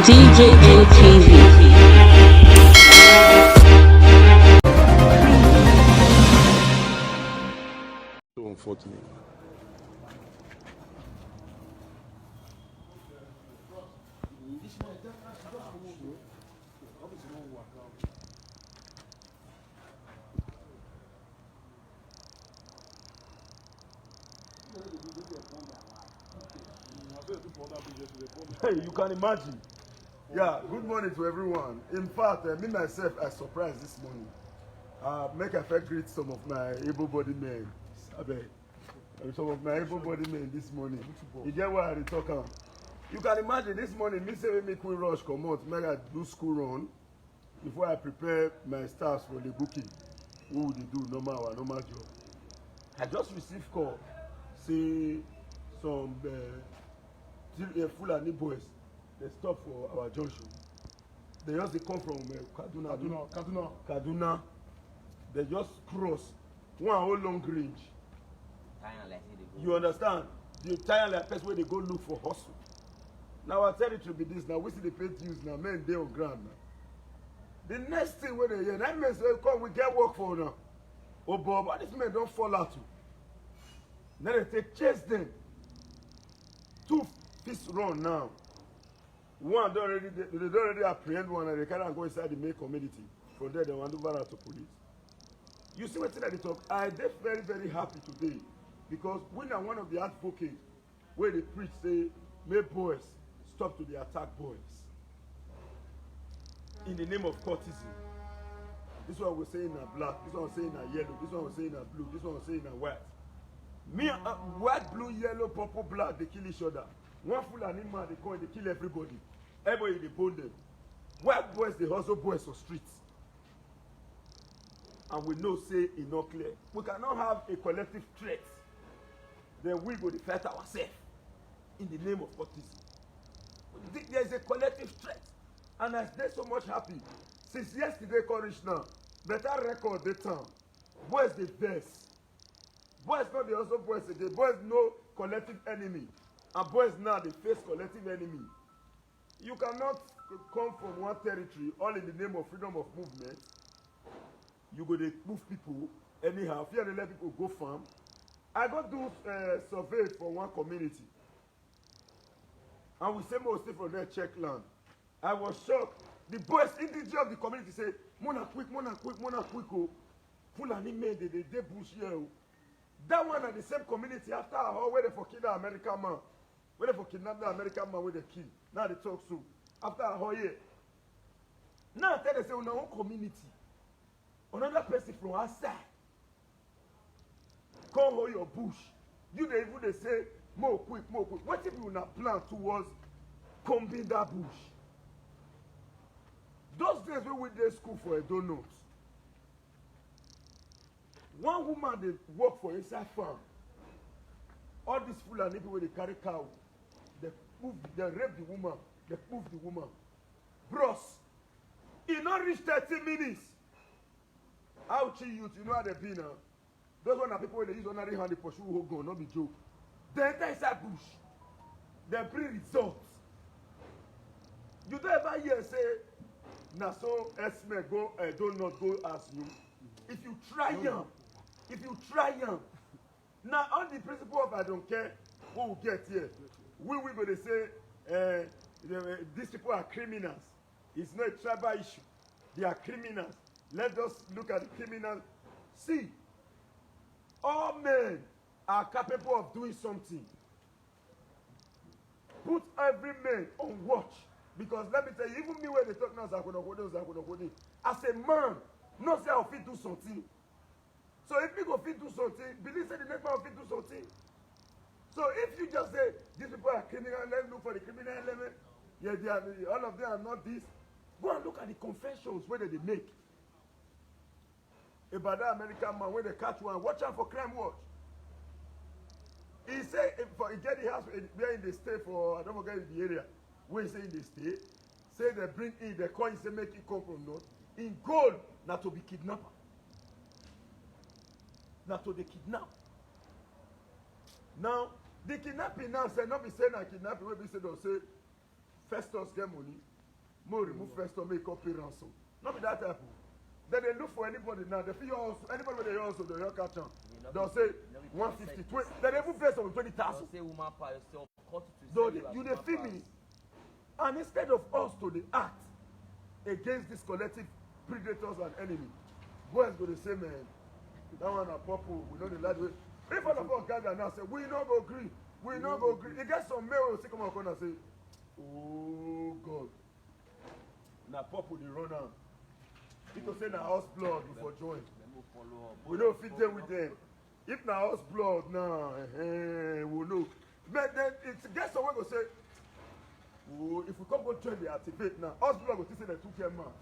DJA TV. So unfortunate. You can imagine. Yeah, good morning to everyone. In fact, me myself, I surprised this morning. Make I first greet some of my able-bodied men. Some of my able-bodied men this morning. You get what I talk about? You can imagine this morning, me say me quick rush come out, make I do school run before I prepare my staffs for the booking. Who would they do normal job? I just received call, say some Fulani boys, they stop for our junction. They just they come from Kaduna. They just cross one whole long range. You understand? The tire like place where they go look for hustle. Now I tell it to be this. Now we see the pay dues now. Men they on ground now. The next thing when they hear that means they come we get work for now. Oh Bob, but these men don't fall out. Then they take chase them. Two fists run now. One they don't already apprehend one and they cannot go inside the main community. From there they want to run out to police. You see what they talk? I am very, very happy today because we are one of the advocates where they preach say, make boys stop to the attack boys. In the name of courtesy. This one was saying in black, this one was saying in yellow, this one was saying in blue, this one was saying in white. Me, white, blue, yellow, purple, black, they kill each other. One full animal, they come, they kill everybody. Everybody, they bone them. White boys, they hustle boys on streets. And we know, say, it's not clear. We cannot have a collective threat. Then we go to fight ourselves in the name of courtesy. There is a collective threat. And I'm so much happy. Since yesterday, courage now, better record the town. Boys, the best. Boys not the also boys again. Boys know collective enemy. And boys now, they face collective enemy. You cannot come from one territory all in the name of freedom of movement. You go to move people anyhow. Fear they let people go farm. I go do survey for one community. And we say more stay from there check land. I was shocked. The boys indigenous of the community say, Mona quick, oh. Fulani men, they bush here. That one at the same community after our where they for kill the American man. Where they for kidnap the American man where they kill. Now they talk so. After our year. Now tell they say on our own community. Another person from outside. Come hold your bush. You they even they say more quick. What if you not plan towards combing that bush? Those days when we did school for a donut. One woman they work for inside farm. All these Fulani people they carry cow. They rape the woman. They move the woman. Bros, it not reach 30 minutes. How cheat youth, you know how they be now. Those one are people when they use ordinary hand to pursue whole gun, not be joke. They enter inside bush. They bring results. You don't ever hear say, na so Esme go, do not go as you. If you try young, now on the principle of I don't care who will get here, we go to say these people are criminals. It's not a tribal issue. They are criminals. Let us look at the criminals. See, all men are capable of doing something. Put every man on watch. Because let me tell you, even me when they talk now, as a man, not say I'll fit do something. So if me go fit do something, believe say the next man will fit do something. So if you just say, these people are criminal, let's look for the criminal element. Yeah, all of them are not this. Go and look at the confessions where they make. About that American man, when they catch one, watch out for crime watch. He say, he get the house where in the state for, I don't forget in the area, where he say in the state, say they bring in, they call him, say make it come from north. In gold, not to be kidnapper. Not to the kidnap. Now, the kidnapping now say, not be saying that kidnapping, where we say, don't say, Festus get money, more remove first or make up pay ransom. Not be that type. Then they look for anybody now. They feel also anybody where they also they catch on. They'll say 150, 20. Then they even pay some 20,000. Say woman power yourself, cut it to so you they feel me. And instead of us to act against these collective predators and enemies, boys go the same man. That one a purple, we know the lad way. If all of us gather now say, we not go agree, we not go agree. You get some male will say come on and say, oh God. Now purple they run out. People say na house blood before join. We don't fit them with them. If na house blood now, we know. But then it's get some way go say, oh, if we come go join the activate now, house blood go say they took care man.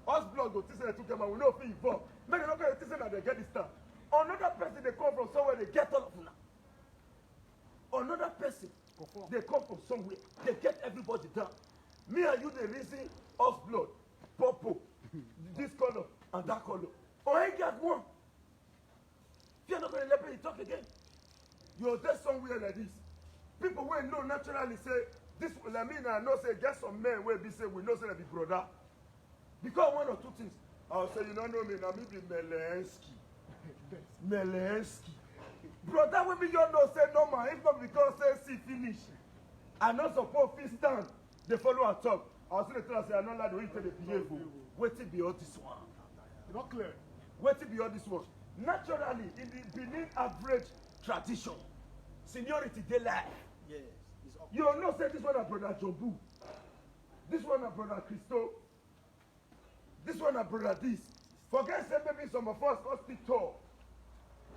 House blood go say they took care man. We know if involved. Make them not go say that they get this stuff. Another person they come from somewhere, they get all of them. Another person they come from somewhere, they get everybody down. Me and you the reason house blood, purple, this color and that color. Or I get one. If you're not going to let me talk again, you're there somewhere like this. People will know naturally say, this will I mean I know say get some men will be say we know say they be brother. Because one or two things. I'll say you don't know me, now me be Melensky. Melensky. Brother will be your no say no man, if not because say see finish. I not suppose fist stand. They follow and talk. I'll say the tell say I not like the way you tell the behave. Wait till be all this one. Not clear. Wait till be all this one. Naturally, in the Benin average tradition, seniority they lie. Yes. You don't know say this one a brother Jobu. This one a brother Christo. This one a brother this. Forget say maybe some of us got still tall.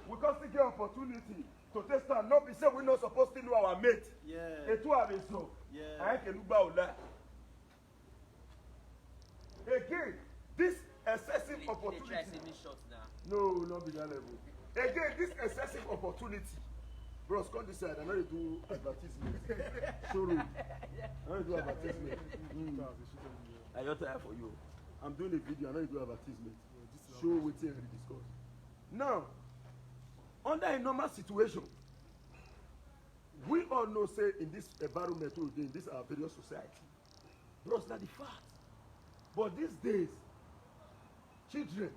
We got still get opportunity to test and not be say we not supposed to know our mate. Yeah. Et toi avec so. Yeah. I can look back that. Again, this excessive opportunity. They try to save me shots now. No, not be that level. Again, this excessive opportunity. Bros, come this side. I know you do advertisement. Showroom. I know you do advertisement. I got time for you. I'm doing a video. I know you do advertisement. Show what you already discussed. Now, under a normal situation, we all know, say, in this environment, in this our various society, bros, that's the fact. But these days, children,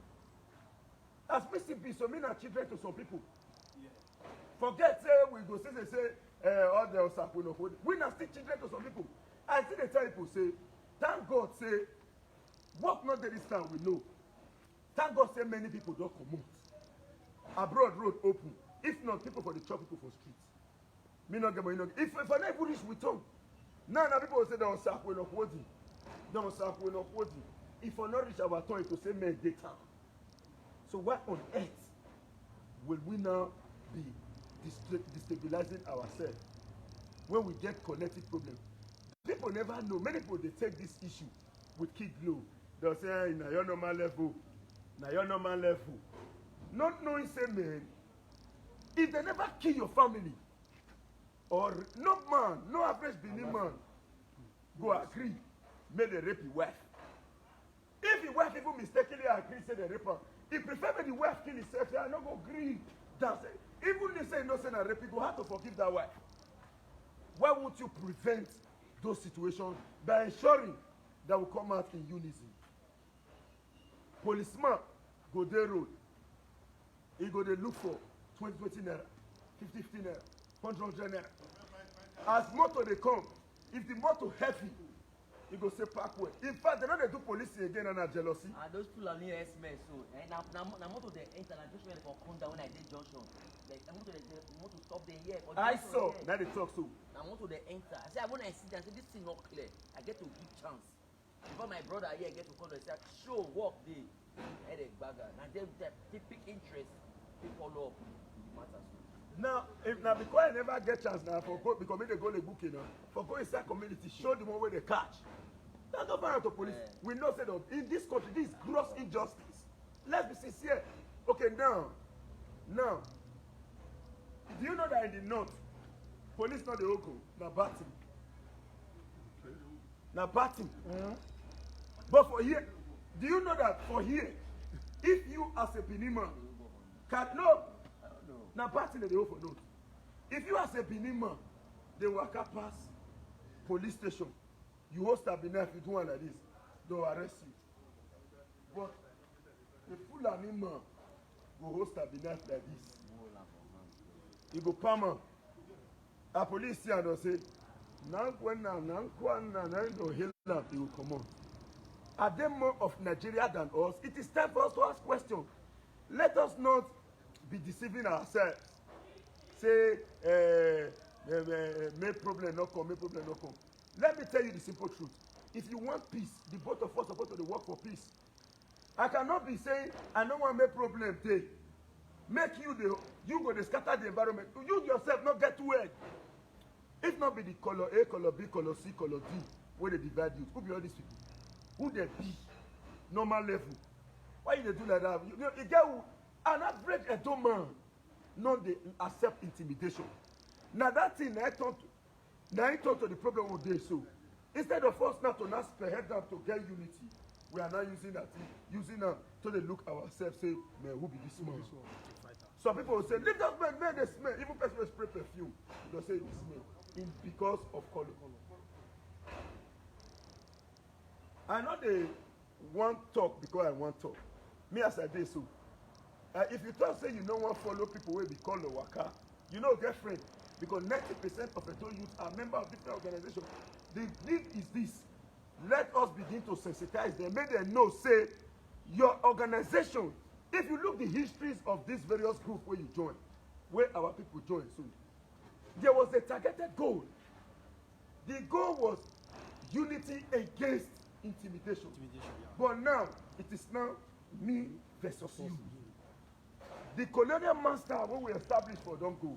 as Mississippi, so many are children to some people. Yeah. Forget, say, we go say, all the Osaka, we not still children to some people. I see they tell people, say, thank God, say, work not this time, we know. Thank God, say, many people don't come out. Abroad road open. If not, people for the chop, people for streets. Me not get money. If I not even reach with tongue, now people will say they don't sack we not quoting. They don't sack we not quoting. If I not reach our tongue, it will say men data. So what on earth will we now be destabilizing ourselves when we get collective problems? People never know. Many people they take this issue with kid low. They'll say, na your normal level, na your normal level. Not knowing, say, man, if they never kill your family, or no man, no average Benin man, go agree, may they rape your wife. If your wife even mistakenly agree, say they rape her, he prefer when the wife kill himself, say, I not go agree. That's it. Even they say no, say na rape, you go have to forgive that wife. Why won't you prevent those situations by ensuring that we come out in unison? Policeman go there road. He go dey look for 20 naira, 50 naira, 100 naira. As motor they come, if the motor heavy, he go say park well. In fact, they don't do police again and jealousy. And those people are near S-men, so now motor they enter and just when they come down when I did junction. Like motor they motor stop there here. I saw. Now they talk so. Now motor they enter. I say I want to see that. I say this thing not clear. I get to give chance. Before my brother here get to come and say show work day. Headache bagger. Now they pick interest. They follow up in the matter. Now, because I never get chance now for go because they go the book, you know, for go inside community, show them where they catch. That's not fair to police. Yeah. We know say that in this country, this is gross injustice. Let's be sincere. Okay, now, do you know that in the north, police not the oko, na batting. Na batting. But for here, do you know that for here, if you as a Benin man can na batting they go for note. If you as a Benin man, they walk pass police station, You host a binef, you do one like this, they'll arrest you. But the Fulani man go host a binef like this. You go palmer. A police here and say, now when now no hill now he will come on. Are they more of Nigeria than us? It is time for us to ask questions. Let us not be deceiving ourselves. Say, may problem not come, may problem not come. Let me tell you the simple truth. If you want peace, the both of us are supposed to work for peace. I cannot be saying, I don't want to make problem day. Make you go to scatter the environment. You yourself not get word. If not be the color A, color B, color C, color D, where they divide you, who be all these people? Who they be? Normal level. Why you they do like that? You get an average Edo man, not they accept intimidation. Now that thing, I talk to the problem of day. So instead of us now to not spearhead them to get unity, we are now using that thing, to they look ourselves, say, man, who be this man? Some people will say, leave that man, they smell. Even person will spray perfume, they'll say it smell. Because of color. I know they want talk because I want talk. Me as I did so. If you talk say you don't want to follow people where we call the waka, you know get friend. Because 90% of the youth are members of different organizations. The need is this. Let us begin to sensitize them. Make them know, say, your organization, if you look the histories of these various groups where you join, where our people join soon, there was a targeted goal. The goal was unity against intimidation. But now, it is now me versus you. The colonial master when we established for don't go.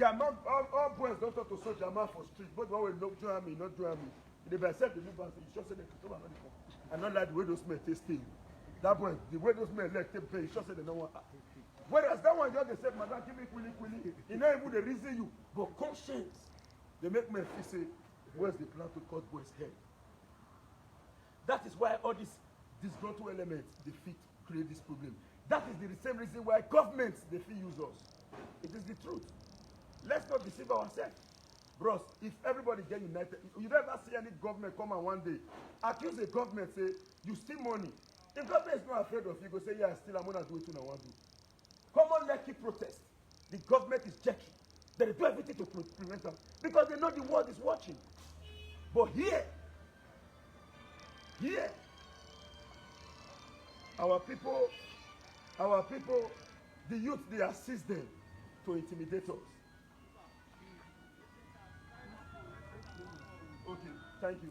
All boys don't talk to soldier man for street, but when we not join me, not join me. They by said the new band, you just said they come and not like the way those men tasting. That boy, the way those men let them pay, you just said they don't want. Whereas that one just they said, madam, give me quilly. You know even they reason you, but conscience, they make men feel say, where's the plan to cut boys' head? That is why all these disgruntled elements they fit create this problem. That is the same reason why governments they feel use us. It is the truth. Let's not deceive ourselves. Bros, if everybody get united, you never see any government come and one day accuse the government, say, you steal money. If government is not afraid of you, go say, yeah, still I'm gonna do it I want to. Come on, let's keep protest. The government is checking. They do everything to prevent them because they know the world is watching. But here, our people, the youth, they assist them to intimidate us. Okay, thank you.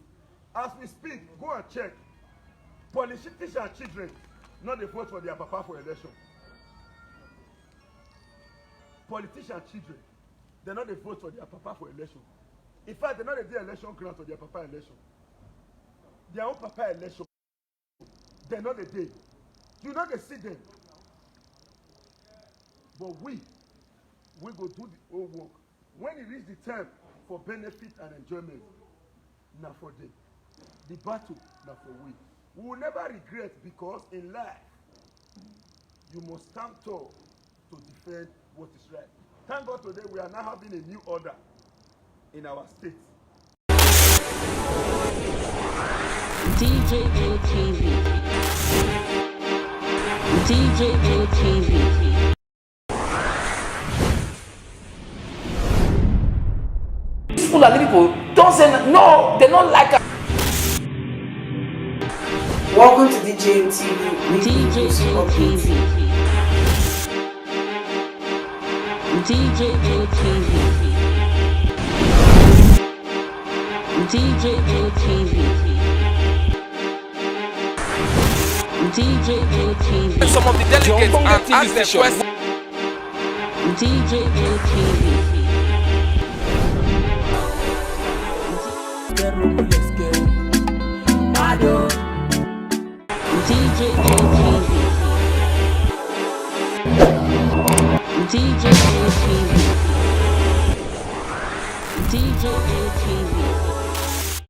As we speak, go and check. Politicians and children, not they vote for their papa for election. Politicians and children, they're not they vote for their papa for election. In fact, they're not a day election grant for their papa election. Their own papa election, they're not a day. You know they see them. But we go do the whole work. When it reach the time for benefit and enjoyment, now for them. The battle, now for we. We will never regret because in life, you must stand tall to defend what is right. Thank God today we are now having a new order in our state. DJ ATV. DJ ATV. Fulani people don't say no, they don't like us. Welcome to DJ ATV. DJ ATV. DJ ATV. DJ ATV. DJ ATV. Some of the delegates and ask the question. DJ ATV. DJ ATV. DJ ATV. DJ ATV.